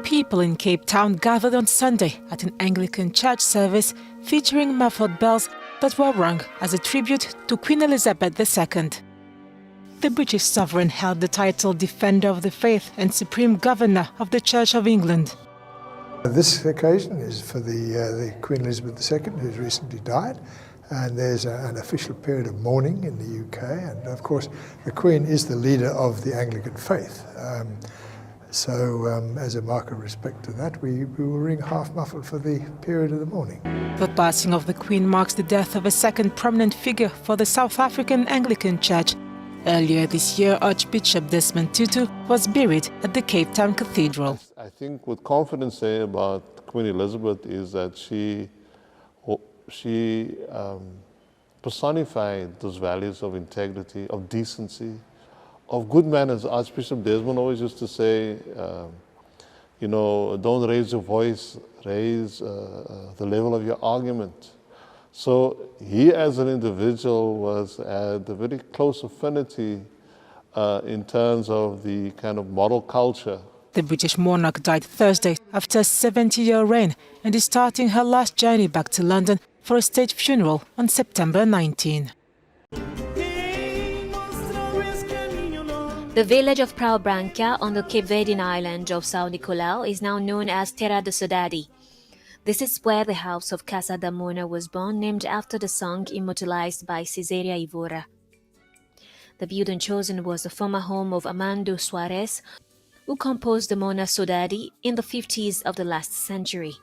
People in Cape Town gathered on Sunday at an Anglican church service featuring muffled bells that were rung as a tribute to Queen Elizabeth II. The British sovereign held the title Defender of the Faith and Supreme Governor of the Church of England. This occasion is for the Queen Elizabeth II, who's recently died, and there's an official period of mourning in the UK, and of course the Queen is the leader of the Anglican faith. So as a mark of respect to that, we will ring half muffled for the period of the mourning. The passing of the Queen marks the death of a second prominent figure for the South African Anglican Church. Earlier this year, Archbishop Desmond Tutu was buried at the Cape Town Cathedral. I think with confidence say about Queen Elizabeth is that she personified those values of integrity, of decency, of good manners. Archbishop Desmond always used to say, don't raise your voice, raise the level of your argument. So he as an individual was at a very close affinity in terms of the kind of moral culture. The British monarch died Thursday after a 70-year reign and is starting her last journey back to London for a state funeral on September 19. The village of Praia Branca on the Cape Verdean Island of São Nicolau is now known as Terra de Sodade. This is where the house of Casa da Morna was born, named after the song immortalised by Cesária Évora. The building chosen was the former home of Armando Soares, who composed the morna Sodade in the 50s of the last century.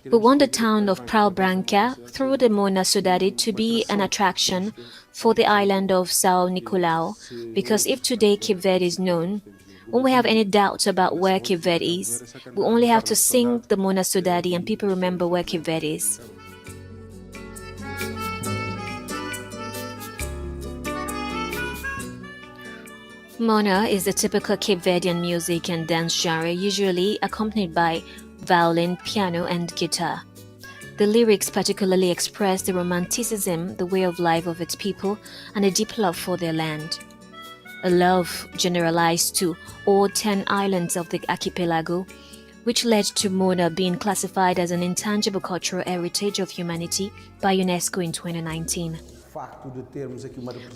We want the town of Praia Branca, through the morna Sodade, to be an attraction for the island of São Nicolau, because if today Cape Verde is known, when we have any doubts about where Cape Verde is, we only have to sing the morna Sodade and people remember where Cape Verde is. Morna is the typical Cape Verdean music and dance genre, usually accompanied by violin, piano, and guitar. The lyrics particularly express the romanticism, the way of life of its people, and a deep love for their land. A love generalized to all 10 islands of the archipelago, which led to Morna being classified as an intangible cultural heritage of humanity by UNESCO in 2019.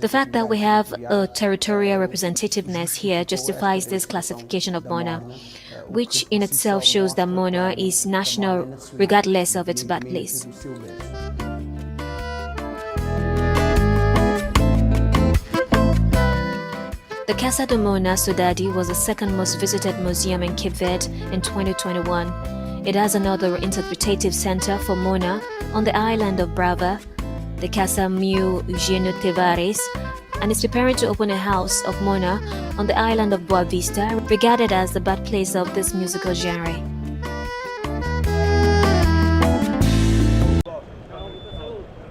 The fact that we have a territorial representativeness here justifies this classification of Morna, which in itself shows that Morna is national regardless of its birthplace. The Casa de Morna Sodade was the second most visited museum in Cape Verde in 2021. It has another interpretative center for Morna on the island of Brava, the Casa Meu Eugenio Tavares, and is preparing to open a house of Morna on the island of Boa Vista, regarded as the birthplace of this musical genre.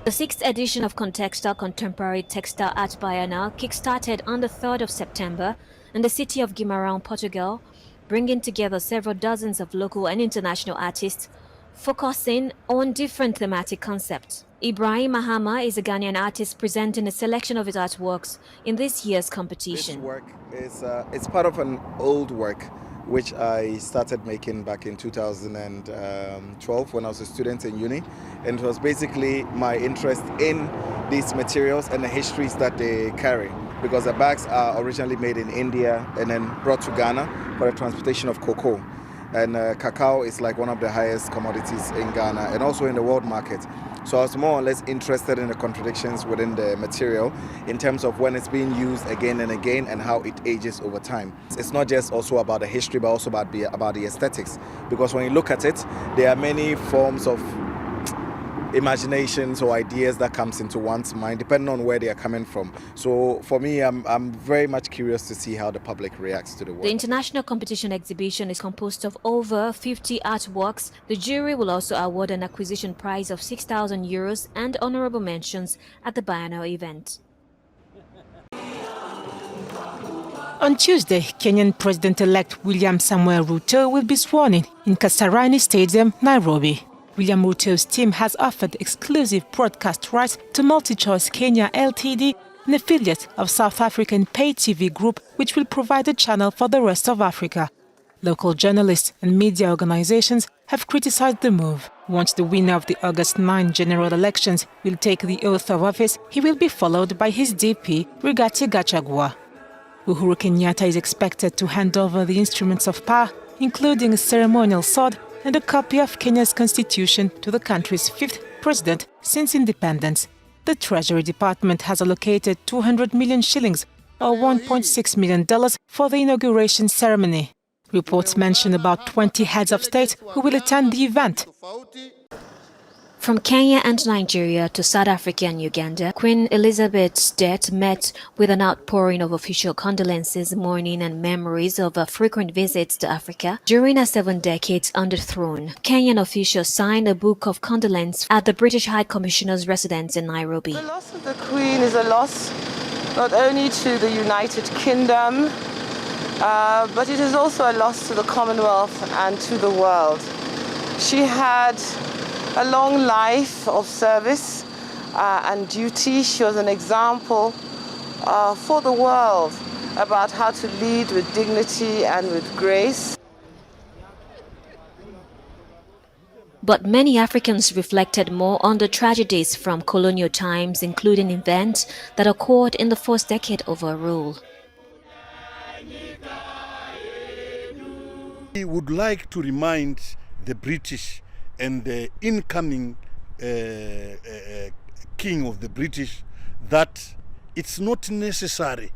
The 6th edition of Contextile Contemporary Textile Art Biennale kick-started on the 3rd of September in the city of Guimarães, Portugal, bringing together several dozens of local and international artists, focusing on different thematic concepts. Ibrahim Mahama is a Ghanian artist presenting a selection of his artworks in this year's competition. This work is it's part of an old work which I started making back in 2012 when I was a student in uni, and it was basically my interest in these materials and the histories that they carry, because the bags are originally made in India and then brought to Ghana for the transportation of cocoa. And cacao is like one of the highest commodities in Ghana and also in the world market. So I was more or less interested in the contradictions within the material in terms of when it's being used again and again and how it ages over time. It's not just also about the history, but also about the aesthetics. Because when you look at it, there are many forms of imaginations or ideas that comes into one's mind depending on where they are coming from. So for me, I'm very much curious to see how the public reacts to the work. The international competition exhibition is composed of over 50 artworks. The jury will also award an acquisition prize of €6,000 and honorable mentions at the biennial event. On Tuesday, Kenyan President-elect William Samuel Ruto will be sworn in Kasarani Stadium, Nairobi. William Ruto's team has offered exclusive broadcast rights to MultiChoice Kenya Ltd, an affiliate of South African pay TV group which will provide a channel for the rest of Africa. Local journalists and media organizations have criticized the move. Once the winner of the August 9 general elections will take the oath of office, he will be followed by his DP, Rigathi Gachagua. Uhuru Kenyatta is expected to hand over the instruments of power, including a ceremonial sword and a copy of Kenya's constitution, to the country's fifth president since independence. The Treasury Department has allocated 200 million shillings, or $1.6 million, for the inauguration ceremony. Reports mention about 20 heads of state who will attend the event. From Kenya and Nigeria to South Africa and Uganda, Queen Elizabeth's death met with an outpouring of official condolences, mourning and memories of her frequent visits to Africa during her 7 decades on the throne. Kenyan officials signed a book of condolence at the British High Commissioner's residence in Nairobi. The loss of the Queen is a loss not only to the United Kingdom, but it is also a loss to the Commonwealth and to the world. She had a long life of service and duty. She was an example for the world about how to lead with dignity and with grace. But many Africans reflected more on the tragedies from colonial times, including events that occurred in the first decade of her rule. We would like to remind the British and the incoming king of the British that it's not necessary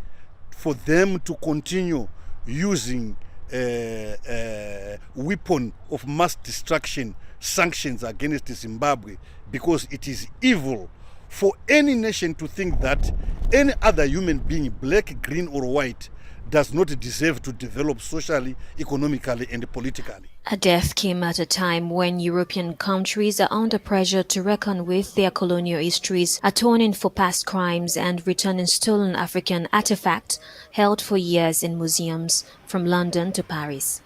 for them to continue using weapon of mass destruction sanctions against Zimbabwe, because it is evil for any nation to think that any other human being, black, green or white, does not deserve to develop socially, economically and politically. Her death came at a time when European countries are under pressure to reckon with their colonial histories, atoning for past crimes and returning stolen African artifacts held for years in museums from London to Paris.